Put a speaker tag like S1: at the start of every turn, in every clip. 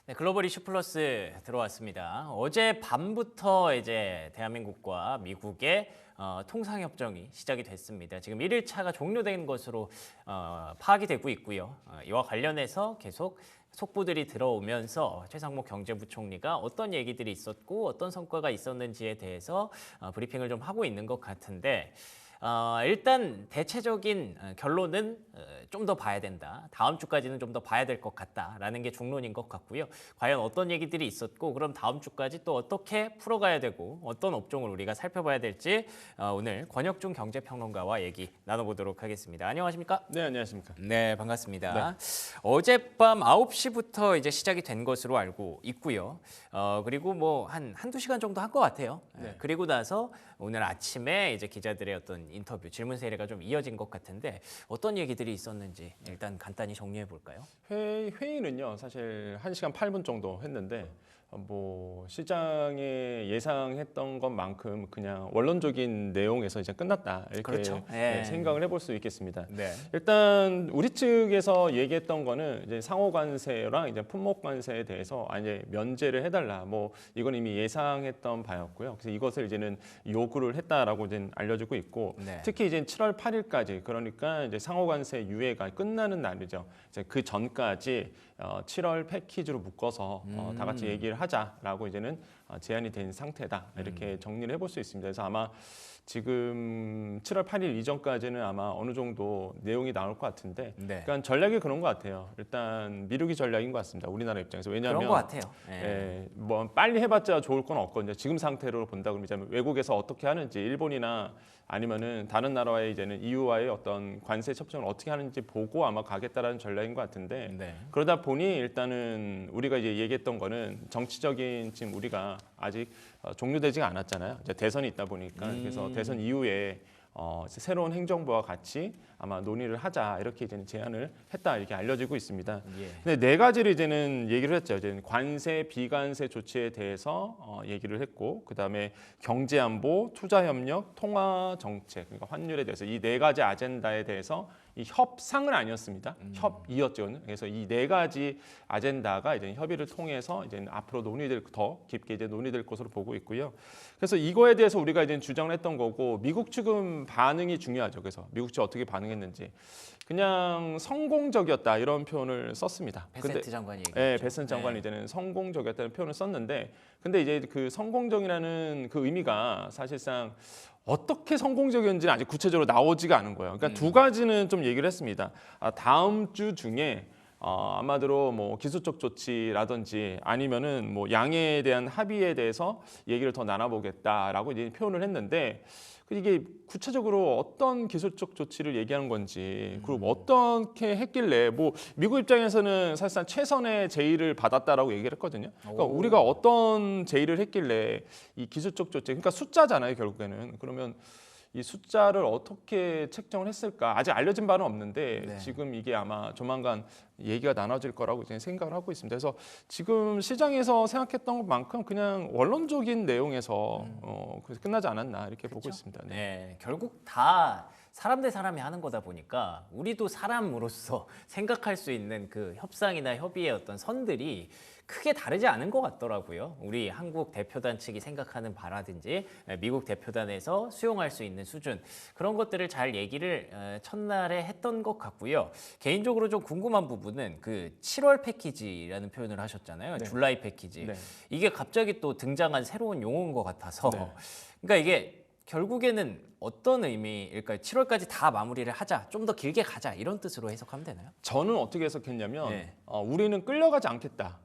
S1: 네, 글로벌 이슈 플러스 들어왔습니다. 어제 밤부터 이제 대한민국과 미국의 통상협정이 시작이 됐습니다. 지금 1일차가 종료된 것으로 파악이 되고 있고요. 이와 관련해서 계속 속보들이 들어오면서 최상목 경제부총리가 어떤 얘기들이 있었고 어떤 성과가 있었는지에 대해서 브리핑을 좀 하고 있는 것 같은데 일단 대체적인 결론은 좀 더 봐야 된다. 다음 주까지는 좀 더 봐야 될 것 같다라는 게 중론인 것 같고요. 과연 어떤 얘기들이 있었고 그럼 다음 주까지 또 어떻게 풀어가야 되고 어떤 업종을 우리가 살펴봐야 될지 오늘 권혁중 경제평론가와 얘기 나눠보도록 하겠습니다. 안녕하십니까?
S2: 네, 안녕하십니까.
S1: 네, 반갑습니다. 어젯밤 9시부터 이제 시작이 된 것으로 알고 있고요. 그리고 뭐 한두 시간 정도 한 것 같아요.
S2: 네.
S1: 그리고 나서 오늘 아침에 이제 기자들의 어떤 인터뷰, 질문 세례가 좀 이어진 것 같은데 어떤 얘기들이 있었는지 일단 간단히 정리해 볼까요?
S2: 회의는요, 사실 1시간 8분 정도 했는데 뭐 시장에 예상했던 것만큼 그냥 원론적인 내용에서 이제 끝났다 이렇게
S1: 그렇죠.
S2: 네,
S1: 예.
S2: 생각을 해볼 수 있겠습니다.
S1: 네.
S2: 일단 우리 측에서 얘기했던 거는 이제 상호 관세랑 이제 품목 관세에 대해서 이제 면제를 해달라. 뭐 이건 이미 예상했던 바였고요. 그래서 이것을 이제는 요구를 했다라고 이제 알려지고 있고,
S1: 네.
S2: 특히 이제 7월 8일까지 그러니까 이제 상호 관세 유예가 끝나는 날이죠. 이제 그 전까지 7월 패키지로 묶어서 다 같이 얘기를 하자라고 이제는 제안이 된 상태다 이렇게 정리를 해볼 수 있습니다. 그래서 아마 지금 7월 8일 이전까지는 아마 어느 정도 내용이 나올 것 같은데,
S1: 네.
S2: 그러니까 전략이 그런 것 같아요. 일단 미루기 전략인 것 같습니다. 우리나라 입장에서. 왜냐하면
S1: 그런 것 같아요. 예.
S2: 뭐 빨리 해봤자 좋을 건 없거든요. 지금 상태로 본다 그러면 외국에서 어떻게 하는지, 일본이나 아니면은 다른 나라와의 이제는 EU와의 어떤 관세 협정을 어떻게 하는지 보고 아마 가겠다라는 전략인 것 같은데,
S1: 네.
S2: 그러다 보니 일단은 우리가 이제 얘기했던 거는 정치적인 지금 우리가 아직 종료되지가 않았잖아요. 이제 대선이 있다 보니까 그래서 대선 이후에 새로운 행정부와 같이 아마 논의를 하자 이렇게 이제 제안을 했다 이렇게 알려지고 있습니다.
S1: 예.
S2: 근데 네 가지를 이제는 얘기를 했죠. 이제 관세, 비관세 조치에 대해서 얘기를 했고, 그 다음에 경제 안보, 투자 협력, 통화 정책, 그러니까 환율에 대해서 이 네 가지 아젠다에 대해서 이 협상은 아니었습니다. 협의였죠. 그래서 이 네 가지 아젠다가 이제 협의를 통해서 이제 앞으로 더 깊게 이제 논의될 것으로 보고 있고요. 그래서 이거에 대해서 우리가 이제 주장을 했던 거고, 미국 측은 반응이 중요하죠. 그래서 미국 측 어떻게 반응했는지 그냥 성공적이었다 이런 표현을 썼습니다.
S1: 베센트 장관이 얘기했죠.
S2: 네, 베센트 장관이 이제는 성공적이었다는 표현을 썼는데, 근데 이제 그 성공적이라는 그 의미가 사실상 어떻게 성공적이었는지는 아직 구체적으로 나오지가 않은 거예요. 그러니까 두 가지는 좀 얘기를 했습니다. 다음 주 중에 아마도 뭐 기술적 조치라든지 아니면은 뭐 양해에 대한 합의에 대해서 얘기를 더 나눠보겠다라고 이제 표현을 했는데, 이게 구체적으로 어떤 기술적 조치를 얘기하는 건지, 그리고 어떻게 했길래, 뭐 미국 입장에서는 사실상 최선의 제의를 받았다라고 얘기를 했거든요. 그러니까 우리가 어떤 제의를 했길래 이 기술적 조치, 그러니까 숫자잖아요 결국에는. 그러면 이 숫자를 어떻게 책정을 했을까 아직 알려진 바는 없는데,
S1: 네.
S2: 지금 이게 아마 조만간 얘기가 나눠질 거라고 이제 생각을 하고 있습니다. 그래서 지금 시장에서 생각했던 것만큼 그냥 원론적인 내용에서 그래서 끝나지 않았나 이렇게 보고 있습니다. 네.
S1: 네, 결국 다 사람 대 사람이 하는 거다 보니까 우리도 사람으로서 생각할 수 있는 그 협상이나 협의의 어떤 선들이 크게 다르지 않은 것 같더라고요. 우리 한국 대표단 측이 생각하는 바라든지 미국 대표단에서 수용할 수 있는 수준, 그런 것들을 잘 얘기를 첫날에 했던 것 같고요. 개인적으로 좀 궁금한 부분은 그 7월 패키지라는 표현을 하셨잖아요.
S2: 네.
S1: 줄라이 패키지.
S2: 네.
S1: 이게 갑자기 또 등장한 새로운 용어인 것 같아서
S2: 네.
S1: 그러니까 이게 결국에는 어떤 의미일까요? 7월까지 다 마무리를 하자, 좀 더 길게 가자 이런 뜻으로 해석하면 되나요?
S2: 저는 어떻게 해석했냐면
S1: 네.
S2: 우리는 끌려가지 않겠다.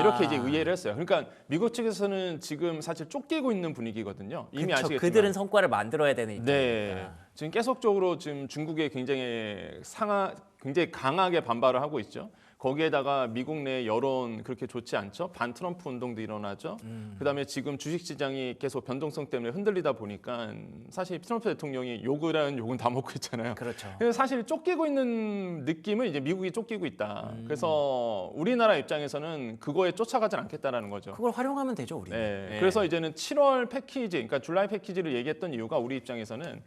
S2: 이렇게 이제 의해를 했어요. 그러니까 미국 측에서는 지금 사실 쫓기고 있는 분위기거든요. 이미
S1: 그쵸,
S2: 아시겠지만.
S1: 그들은 성과를 만들어야 되는 입장이니까.
S2: 네. 지금 계속적으로 지금 중국에 굉장히 강하게 반발을 하고 있죠. 거기에다가 미국 내 여론 그렇게 좋지 않죠. 반 트럼프 운동도 일어나죠. 그다음에 지금 주식 시장이 계속 변동성 때문에 흔들리다 보니까 사실 트럼프 대통령이 욕이라는 욕은 다 먹고 있잖아요.
S1: 그렇죠.
S2: 그래서 사실 쫓기고 있는 느낌은 이제 미국이 쫓기고 있다. 그래서 우리나라 입장에서는 그거에 쫓아가진 않겠다라는 거죠.
S1: 그걸 활용하면 되죠, 우리는.
S2: 네.
S1: 네.
S2: 그래서 이제는 7월 패키지, 그러니까 줄라이 패키지를 얘기했던 이유가 우리 입장에서는,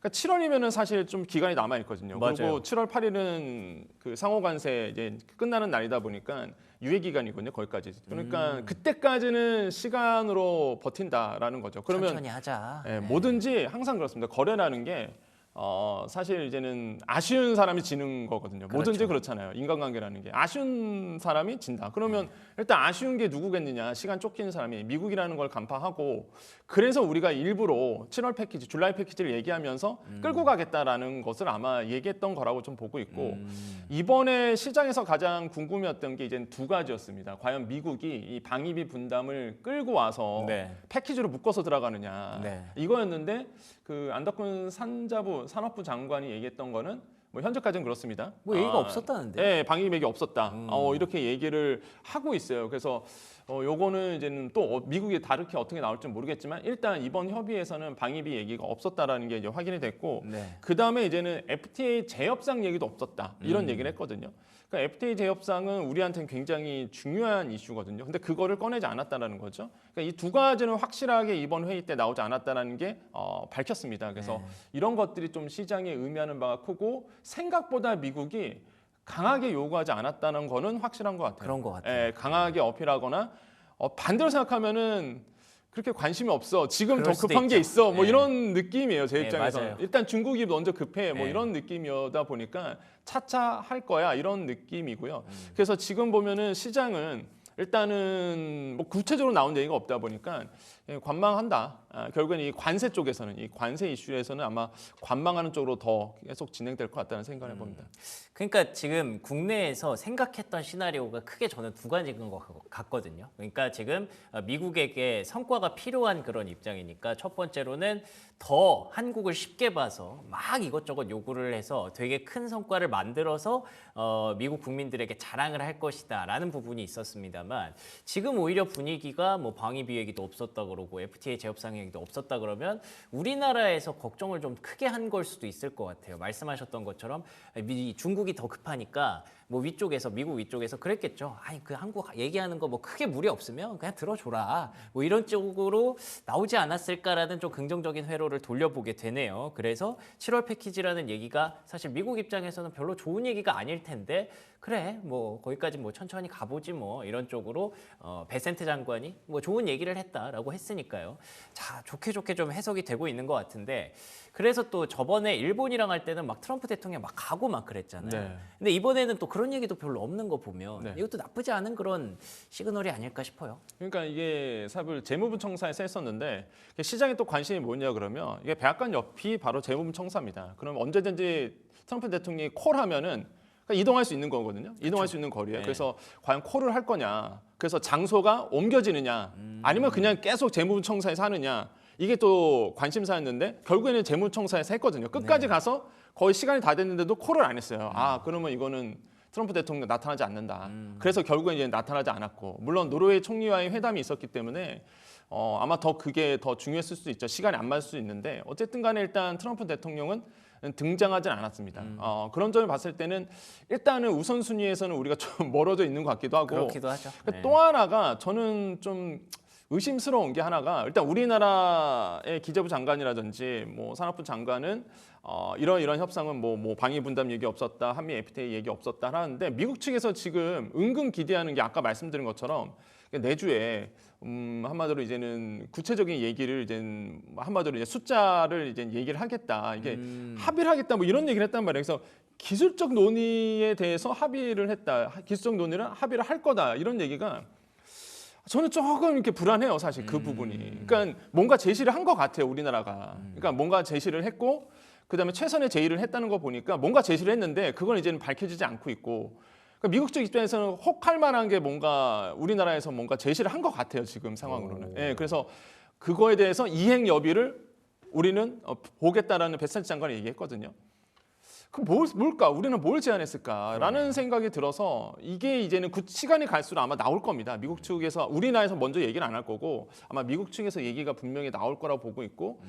S2: 그러니까 7월이면은 사실 좀 기간이 남아 있거든요.
S1: 맞아요.
S2: 그리고 7월 8일은 그 상호 관세 이제 끝나는 날이다 보니까 유예 기간이거든요. 거기까지. 그러니까 그때까지는 시간으로 버틴다라는 거죠. 그러면
S1: 천천히 하자.
S2: 예, 뭐든지 항상 그렇습니다. 거래라는 게 사실 이제는 아쉬운 사람이 지는 거거든요. 뭐든지 그렇잖아요. 인간관계라는 게 아쉬운 사람이 진다. 그러면 일단 아쉬운 게 누구겠느냐? 시간 쫓기는 사람이 미국이라는 걸 간파하고 그래서 우리가 일부러 7월 패키지, 줄라이 패키지를 얘기하면서 끌고 가겠다라는 것을 아마 얘기했던 거라고 좀 보고 있고 이번에 시장에서 가장 궁금했던 게 이제 두 가지였습니다. 과연 미국이 이 방위비 분담을 끌고 와서
S1: 네.
S2: 패키지로 묶어서 들어가느냐
S1: 네.
S2: 이거였는데 그 안덕훈 산업부 장관이 얘기했던 거는 뭐 현재까지는 그렇습니다.
S1: 뭐 얘기가 없었다는데.
S2: 네, 방위맥이 없었다. 이렇게 얘기를 하고 있어요. 그래서 요거는 이제는 또 미국이 다르게 어떻게 나올지 모르겠지만 일단 이번 협의에서는 방위비 얘기가 없었다라는 게 이제 확인이 됐고
S1: 네.
S2: 그 다음에 이제는 FTA 재협상 얘기도 없었다 이런 얘기를 했거든요. 그러니까 FTA 재협상은 우리한테는 굉장히 중요한 이슈거든요. 근데 그거를 꺼내지 않았다라는 거죠. 그러니까 이 두 가지는 확실하게 이번 회의 때 나오지 않았다라는 게 밝혔습니다. 그래서 이런 것들이 좀 시장에 의미하는 바가 크고 생각보다 미국이 강하게 요구하지 않았다는 거는 확실한 것 같아요.
S1: 그런 것 같아요.
S2: 예, 강하게 어필하거나 반대로 생각하면은 그렇게 관심이 없어. 지금 더
S1: 그럴 수도
S2: 급한 게
S1: 있죠.
S2: 있어. 뭐
S1: 네.
S2: 이런 느낌이에요. 제
S1: 네,
S2: 입장에서는.
S1: 맞아요.
S2: 일단 중국이 먼저 급해. 뭐
S1: 네.
S2: 이런 느낌이다 보니까 차차 할 거야. 이런 느낌이고요. 그래서 지금 보면은 시장은 일단은 뭐 구체적으로 나온 얘기가 없다 보니까 관망한다. 결국엔 이 관세 쪽에서는 이 관세 이슈에서는 아마 관망하는 쪽으로 더 계속 진행될 것 같다는 생각을 해봅니다.
S1: 그러니까 지금 국내에서 생각했던 시나리오가 크게 저는 두 가지인 것 같거든요. 그러니까 지금 미국에게 성과가 필요한 그런 입장이니까 첫 번째로는 더 한국을 쉽게 봐서 막 이것저것 요구를 해서 되게 큰 성과를 만들어서 미국 국민들에게 자랑을 할 것이다라는 부분이 있었습니다만 지금 오히려 분위기가 뭐 방위비 얘기도 없었다 그러고 FTA 재협상 얘기도 없었다 그러면 우리나라에서 걱정을 좀 크게 한 걸 수도 있을 것 같아요. 말씀하셨던 것처럼 중국이 더 급하니까 뭐 위쪽에서 미국 위쪽에서 그랬겠죠. 아니 그 한국 얘기하는 거 뭐 크게 무리 없으면 그냥 들어줘라. 뭐 이런 쪽으로 나오지 않았을까라는 좀 긍정적인 회로를 돌려보게 되네요. 그래서 7월 패키지라는 얘기가 사실 미국 입장에서는 별로 좋은 얘기가 아닐 텐데 그래 뭐 거기까지 뭐 천천히 가보지 뭐 이런 쪽으로 베센트 장관이 뭐 좋은 얘기를 했다라고 했으니까요. 자 좋게 좀 해석이 되고 있는 것 같은데 그래서 또 저번에 일본이랑 할 때는 막 트럼프 대통령 막 가고 막 그랬잖아요.
S2: 네.
S1: 근데 이번에는 또 그런 얘기도 별로 없는 거 보면
S2: 네.
S1: 이것도 나쁘지 않은 그런 시그널이 아닐까 싶어요.
S2: 그러니까 이게 사실 재무부 청사에서 했었는데 시장에 또 관심이 뭐냐 그러면 이게 백악관 옆이 바로 재무부 청사입니다. 그럼 언제든지 트럼프 대통령이 콜하면은 그러니까 이동할 수 있는 거거든요. 이동할 수 있는 거리에.
S1: 네.
S2: 그래서 과연 콜을 할 거냐. 그래서 장소가 옮겨지느냐. 아니면 그냥 계속 재무부 청사에서 하느냐. 이게 또 관심사였는데 결국에는 재무청사에서 했거든요. 끝까지 가서 거의 시간이 다 됐는데도 콜을 안 했어요. 그러면 이거는 트럼프 대통령 나타나지 않는다. 그래서 결국엔 이제 나타나지 않았고 물론 노르웨이 총리와의 회담이 있었기 때문에 아마 더 그게 더 중요했을 수도 있죠. 시간이 안 맞을 수 있는데 어쨌든 간에 일단 트럼프 대통령은 등장하진 않았습니다. 그런 점을 봤을 때는 일단은 우선순위에서는 우리가 좀 멀어져 있는 것 같기도 하고
S1: 그렇기도 하죠. 네.
S2: 또 하나가 저는 좀 의심스러운 게 하나가 일단 우리나라의 기재부 장관이라든지 뭐 산업부 장관은 이런 협상은 뭐 방위 분담 얘기 없었다, 한미 FTA 얘기 없었다 하는데 미국 측에서 지금 은근 기대하는 게 아까 말씀드린 것처럼 내주에 한마디로 이제는 구체적인 얘기를 이제 한마디로 이제 숫자를 이제 얘기를 하겠다, 이게 합의를 하겠다 뭐 이런 얘기를 했단 말이에요. 그래서 기술적 논의에 대해서 합의를 했다, 기술적 논의를 합의를 할 거다 이런 얘기가. 저는 조금 이렇게 불안해요, 사실 그 부분이. 그러니까 뭔가 제시를 한 것 같아요, 우리나라가. 그러니까 뭔가 제시를 했고, 그다음에 최선의 제의를 했다는 거 보니까 뭔가 제시를 했는데 그건 이제는 밝혀지지 않고 있고. 그러니까 미국 쪽 입장에서는 혹할 만한 게 뭔가 우리나라에서 뭔가 제시를 한 것 같아요, 지금 상황으로는. 예, 그래서 그거에 대해서 이행 여비를 우리는 보겠다라는 베센트 장관이 얘기했거든요. 그럼 뭘까? 우리는 뭘 제안했을까라는 생각이 들어서 이게 이제는 시간이 갈수록 아마 나올 겁니다. 미국 측에서 우리나라에서 먼저 얘기를 안 할 거고 아마 미국 측에서 얘기가 분명히 나올 거라고 보고 있고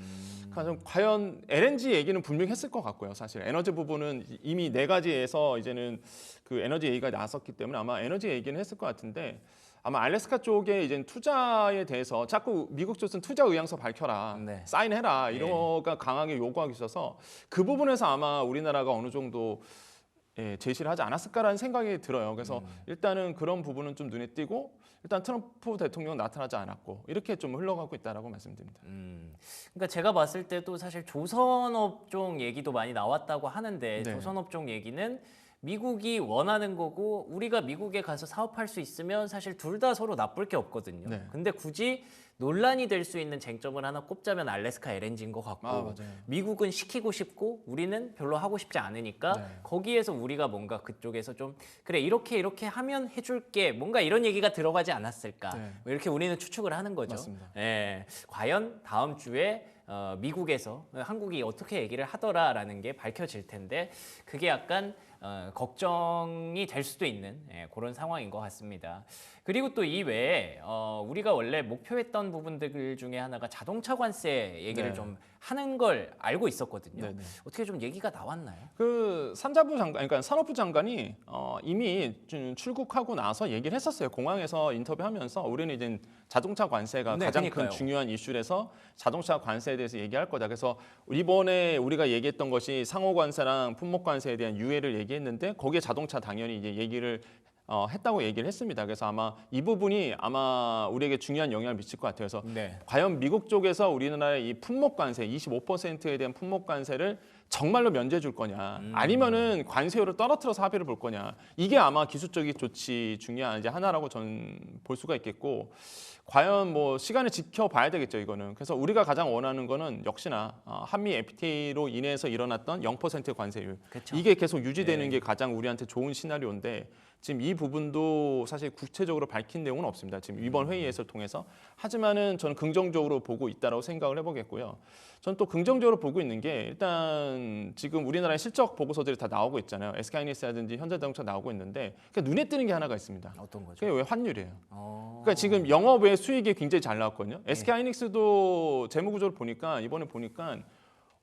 S2: 과연 LNG 얘기는 분명히 했을 것 같고요. 사실 에너지 부분은 이미 4가지에서 이제는 그 에너지 얘기가 나왔었기 때문에 아마 에너지 얘기는 했을 것 같은데 아마 알래스카 쪽에 이제 투자에 대해서 자꾸 미국 쪽은 투자 의향서 밝혀라,
S1: 네.
S2: 사인해라 이런 거가 강하게 요구하고 있어서 그 부분에서 아마 우리나라가 어느 정도 제시를 하지 않았을까라는 생각이 들어요. 그래서 일단은 그런 부분은 좀 눈에 띄고 일단 트럼프 대통령은 나타나지 않았고 이렇게 좀 흘러가고 있다라고 말씀드립니다.
S1: 그러니까 제가 봤을 때도 사실 조선업종 얘기도 많이 나왔다고 하는데
S2: 네.
S1: 조선업종 얘기는 미국이 원하는 거고 우리가 미국에 가서 사업할 수 있으면 사실 둘 다 서로 나쁠 게 없거든요.
S2: 네.
S1: 근데 굳이 논란이 될 수 있는 쟁점을 하나 꼽자면 알래스카 LNG인 것 같고
S2: 맞아요.
S1: 미국은 시키고 싶고 우리는 별로 하고 싶지 않으니까
S2: 네.
S1: 거기에서 우리가 뭔가 그쪽에서 좀 그래 이렇게 하면 해줄게 뭔가 이런 얘기가 들어가지 않았을까
S2: 네.
S1: 뭐 이렇게 우리는 추측을 하는 거죠.
S2: 맞습니다.
S1: 예, 과연 다음 주에 미국에서 한국이 어떻게 얘기를 하더라라는 게 밝혀질 텐데 그게 약간 걱정이 될 수도 있는 그런 상황인 것 같습니다. 그리고 또 이외에 우리가 원래 목표했던 부분들 중에 하나가 자동차 관세 얘기를
S2: 네.
S1: 좀 하는 걸 알고 있었거든요.
S2: 네네.
S1: 어떻게 좀 얘기가 나왔나요?
S2: 그 산자부 장관, 그러니까 산업부 장관이 이미 좀 출국하고 나서 얘기를 했었어요. 공항에서 인터뷰하면서 우리는 이제 자동차 관세가
S1: 네,
S2: 가장
S1: 그러니까요.
S2: 큰 중요한 이슈라서 자동차 관세에 대해서 얘기할 거다. 그래서 이번에 우리가 얘기했던 것이 상호 관세랑 품목 관세에 대한 유예를 얘기했는데 거기에 자동차 당연히 이제 얘기를 했다고 얘기를 했습니다. 그래서 아마 이 부분이 아마 우리에게 중요한 영향을 미칠 것 같아요. 그래서
S1: 네.
S2: 과연 미국 쪽에서 우리나라의 이 품목 관세 25%에 대한 품목 관세를 정말로 면제해 줄 거냐 아니면은 관세율을 떨어뜨려서 합의를 볼 거냐 이게 아마 기술적인 조치 중요한 이제 하나라고 저는 볼 수가 있겠고 과연 뭐 시간을 지켜봐야 되겠죠 이거는. 그래서 우리가 가장 원하는 거는 역시나 한미 FTA로 인해서 일어났던 0% 관세율
S1: 그쵸.
S2: 이게 계속 유지되는
S1: 네.
S2: 게 가장 우리한테 좋은 시나리오인데 지금 이 부분도 사실 구체적으로 밝힌 내용은 없습니다. 지금 이번 회의에서 통해서. 하지만은 저는 긍정적으로 보고 있다라고 생각을 해보겠고요. 저는 또 긍정적으로 보고 있는 게 일단 지금 우리나라의 실적 보고서들이 다 나오고 있잖아요. SK하이닉스라든지 현대자동차 나오고 있는데 그러니까 눈에 띄는 게 하나가 있습니다.
S1: 어떤 거죠?
S2: 그게 왜 환율이에요.
S1: 어...
S2: 그러니까 지금 영업 외 수익이 굉장히 잘 나왔거든요. SK하이닉스도 재무구조를 보니까 이번에 보니까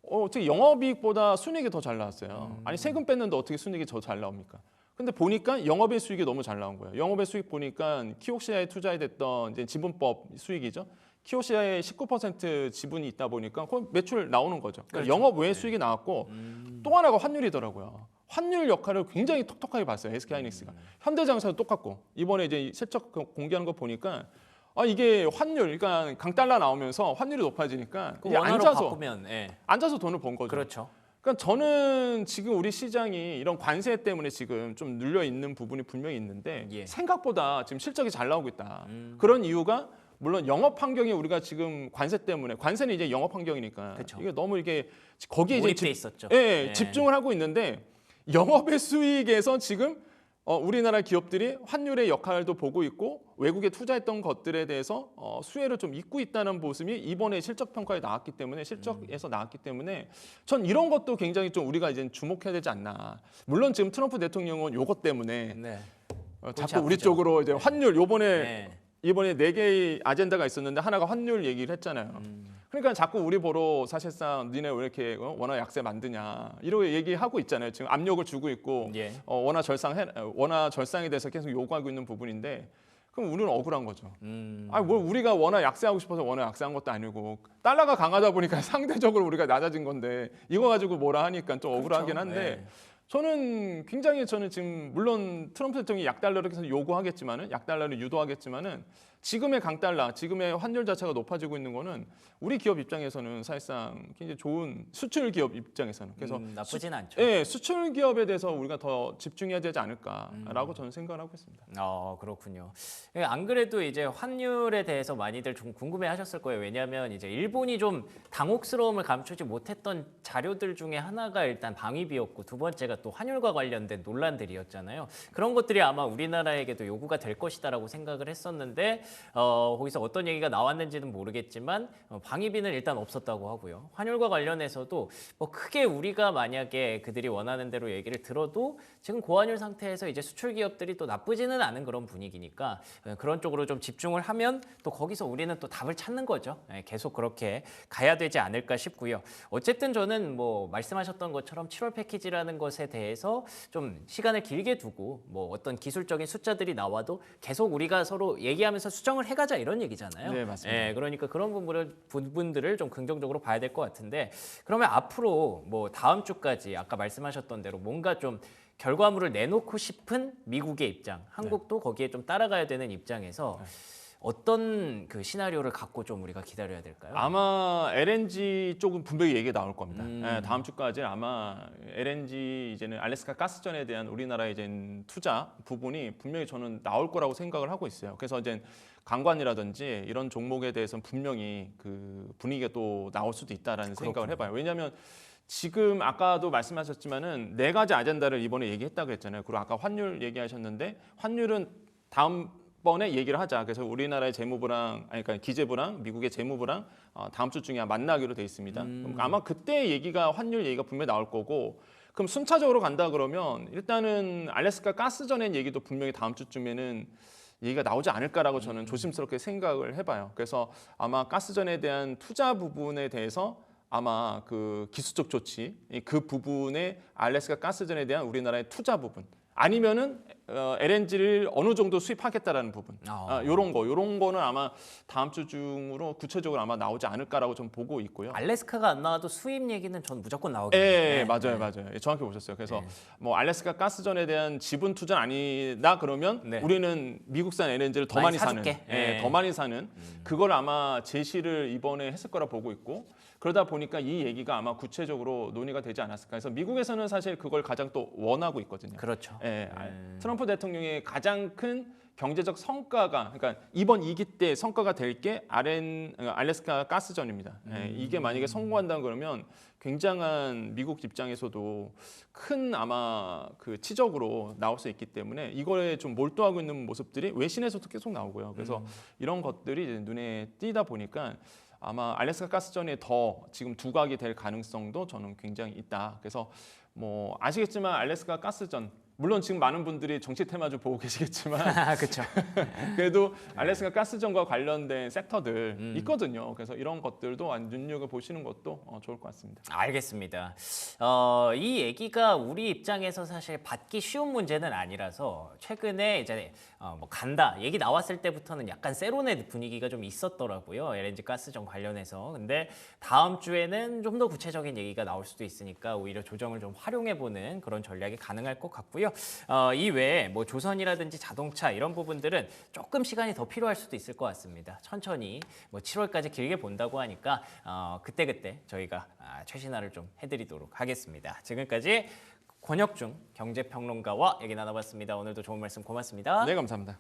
S2: 어떻게 영업이익보다 순이익이 더 잘 나왔어요. 아니 세금 뺐는데 어떻게 순이익이 더 잘 나옵니까? 근데 보니까 영업의 수익이 너무 잘 나온 거예요. 영업의 수익 보니까 키옥시아에 투자해 됐던 이제 지분법 수익이죠. 키옥시아에 19% 지분이 있다 보니까 그 매출 나오는 거죠. 그러니까
S1: 그렇죠.
S2: 영업 외 수익이 나왔고 또 하나가 환율이더라고요. 환율 역할을 굉장히 톡톡하게 봤어요. SK하이닉스가. 현대자동차도 똑같고 이번에 이제 실적 공개하는 거 보니까 이게 환율, 그러니까 강달러 나오면서 환율이 높아지니까
S1: 그
S2: 이게
S1: 원화로
S2: 앉아서
S1: 바꾸면
S2: 앉아서 돈을 번 거죠.
S1: 그렇죠.
S2: 그러니까 저는 지금 우리 시장이 이런 관세 때문에 지금 좀 눌려 있는 부분이 분명히 있는데
S1: 예.
S2: 생각보다 지금 실적이 잘 나오고 있다. 그런 이유가 물론 영업 환경이 우리가 지금 관세 때문에 관세는 이제 영업 환경이니까
S1: 그쵸.
S2: 이게 너무 이게 거기에 이제
S1: 몰입돼 있었죠.
S2: 예,
S1: 네.
S2: 집중을 하고 있는데 영업의 수익에서 지금 우리나라 기업들이 환율의 역할도 보고 있고 외국에 투자했던 것들에 대해서 수혜를 좀 잇고 있다는 모습이 이번에 실적 평가에 나왔기 때문에 실적에서 나왔기 때문에 전 이런 것도 굉장히 좀 우리가 이제 주목해야 되지 않나. 물론 지금 트럼프 대통령은 요것 때문에
S1: 네.
S2: 자꾸 우리
S1: 아프죠.
S2: 쪽으로 이제 환율 요번에
S1: 네.
S2: 이번에 4개의 아젠다가 있었는데 하나가 환율 얘기를 했잖아요. 그러니까 자꾸 우리 보러 사실상 니네 왜 이렇게 원화 약세 만드냐 이렇게 얘기하고 있잖아요. 지금 압력을 주고 있고
S1: 예.
S2: 원화 절상에 대해서 계속 요구하고 있는 부분인데 그럼 우리는 억울한 거죠. 아니 뭘 우리가 원화 약세하고 싶어서 원화 약세한 것도 아니고 달러가 강하다 보니까 상대적으로 우리가 낮아진 건데 이거 가지고 뭐라 하니까 좀 억울하긴 한데
S1: 네.
S2: 저는 지금 물론 트럼프 대통령이 약달러를 계속 요구하겠지만은 약달러를 유도하겠지만은 지금의 강달러, 지금의 환율 자체가 높아지고 있는 거는 우리 기업 입장에서는 사실상 굉장히 좋은 수출 기업 입장에서는 그래서
S1: 나쁘진 않죠.
S2: 예, 수출 기업에 대해서 우리가 더 집중해야 되지 않을까라고 저는 생각을 하고 있습니다.
S1: 그렇군요. 예, 안 그래도 이제 환율에 대해서 많이들 좀 궁금해하셨을 거예요. 왜냐하면 이제 일본이 좀 당혹스러움을 감추지 못했던 자료들 중에 하나가 일단 방위비였고 두 번째가 또 환율과 관련된 논란들이었잖아요. 그런 것들이 아마 우리나라에게도 요구가 될 것이다라고 생각을 했었는데 거기서 어떤 얘기가 나왔는지는 모르겠지만 방위비는 일단 없었다고 하고요. 환율과 관련해서도 뭐 크게 우리가 만약에 그들이 원하는 대로 얘기를 들어도 지금 고환율 상태에서 이제 수출 기업들이 또 나쁘지는 않은 그런 분위기니까 그런 쪽으로 좀 집중을 하면 또 거기서 우리는 또 답을 찾는 거죠. 계속 그렇게 가야 되지 않을까 싶고요. 어쨌든 저는 뭐 말씀하셨던 것처럼 7월 패키지라는 것에 대해서 좀 시간을 길게 두고 뭐 어떤 기술적인 숫자들이 나와도 계속 우리가 서로 얘기하면서 수정을 해가자 이런 얘기잖아요.
S2: 네, 맞습니다.
S1: 예, 그러니까 그런 부분들을 좀 긍정적으로 봐야 될 것 같은데 그러면 앞으로 뭐 다음 주까지 아까 말씀하셨던 대로 뭔가 좀 결과물을 내놓고 싶은 미국의 입장, 한국도 거기에 좀 따라가야 되는 입장에서 어떤 그 시나리오를 갖고 좀 우리가 기다려야 될까요?
S2: 아마 LNG 쪽은 분명히 얘기가 나올 겁니다.
S1: 음.
S2: 예, 다음 주까지 아마 LNG 이제는 알래스카 가스전에 대한 우리나라의 이제 투자 부분이 분명히 저는 나올 거라고 생각을 하고 있어요. 그래서 이제 관광이라든지 이런 종목에 대해서는 분명히 그 분위기가 또 나올 수도 있다라는 생각을 해봐요. 왜냐하면 지금 아까도 말씀하셨지만은 네 가지 아젠다를 이번에 얘기했다고 했잖아요. 그리고 아까 환율 얘기하셨는데 환율은 다음번에 얘기를 하자. 그래서 우리나라의 재무부랑 아니 그러니까 기재부랑 미국의 재무부랑 다음 주 중에 만나기로 돼 있습니다. 그럼 아마 그때 얘기가 환율 얘기가 분명히 나올 거고 그럼 순차적으로 간다 그러면 일단은 알래스카 가스전의 얘기도 분명히 다음 주쯤에는 얘기가 나오지 않을까라고 저는 조심스럽게 생각을 해봐요. 그래서 아마 가스전에 대한 투자 부분에 대해서 아마 그 기술적 조치 그 부분에 알래스카 가스전에 대한 우리나라의 투자 부분 아니면은 LNG를 어느 정도 수입하겠다라는 부분 요런 거는 아마 다음 주 중으로 구체적으로 아마 나오지 않을까라고 좀 보고 있고요.
S1: 알래스카가 안 나와도 수입 얘기는 전 무조건 나오겠네요.
S2: 예, 맞아요. 예, 정확히 보셨어요. 그래서 뭐 알래스카 가스전에 대한 지분 투자 아니다 그러면
S1: 네.
S2: 우리는 미국산 LNG를 더
S1: 많이
S2: 많이 사는,
S1: 사줄게.
S2: 예, 더 많이 사는 그걸 아마 제시를 이번에 했을 거라 보고 있고 그러다 보니까 이 얘기가 아마 구체적으로 논의가 되지 않았을까. 그래서 미국에서는 사실 그걸 가장 또 원하고 있거든요.
S1: 그렇죠.
S2: 예, 트럼프 대통령의 가장 큰 경제적 성과가 그러니까 이번 2기 때 성과가 될 게 알래스카 가스전입니다. 예, 이게 만약에 성공한다 그러면 굉장한 미국 입장에서도 큰 아마 그 치적으로 나올 수 있기 때문에 이거에 좀 몰두하고 있는 모습들이 외신에서도 계속 나오고요. 그래서 이런 것들이 이제 눈에 띄다 보니까 아마 알래스카 가스전이 더 지금 두각이 될 가능성도 저는 굉장히 있다. 그래서 뭐 아시겠지만 알래스카 가스전 물론 지금 많은 분들이 정치 테마주 보고 계시겠지만
S1: 그렇죠.
S2: 그래도 알래스카 가스전과 관련된 섹터들 있거든요. 그래서 이런 것들도 눈여겨 보시는 것도 좋을 것 같습니다.
S1: 알겠습니다. 이 얘기가 우리 입장에서 사실 받기 쉬운 문제는 아니라서 최근에 이제 뭐 간다 얘기 나왔을 때부터는 약간 세론의 분위기가 좀 있었더라고요. LNG 가스전 관련해서. 근데 다음 주에는 좀 더 구체적인 얘기가 나올 수도 있으니까 오히려 조정을 좀 활용해보는 그런 전략이 가능할 것 같고요. 이 외에 뭐 조선이라든지 자동차 이런 부분들은 조금 시간이 더 필요할 수도 있을 것 같습니다. 천천히 뭐 7월까지 길게 본다고 하니까 그때그때 저희가 최신화를 좀 해드리도록 하겠습니다. 지금까지 권혁중 경제평론가와 얘기 나눠봤습니다. 오늘도 좋은 말씀 고맙습니다.
S2: 네, 감사합니다.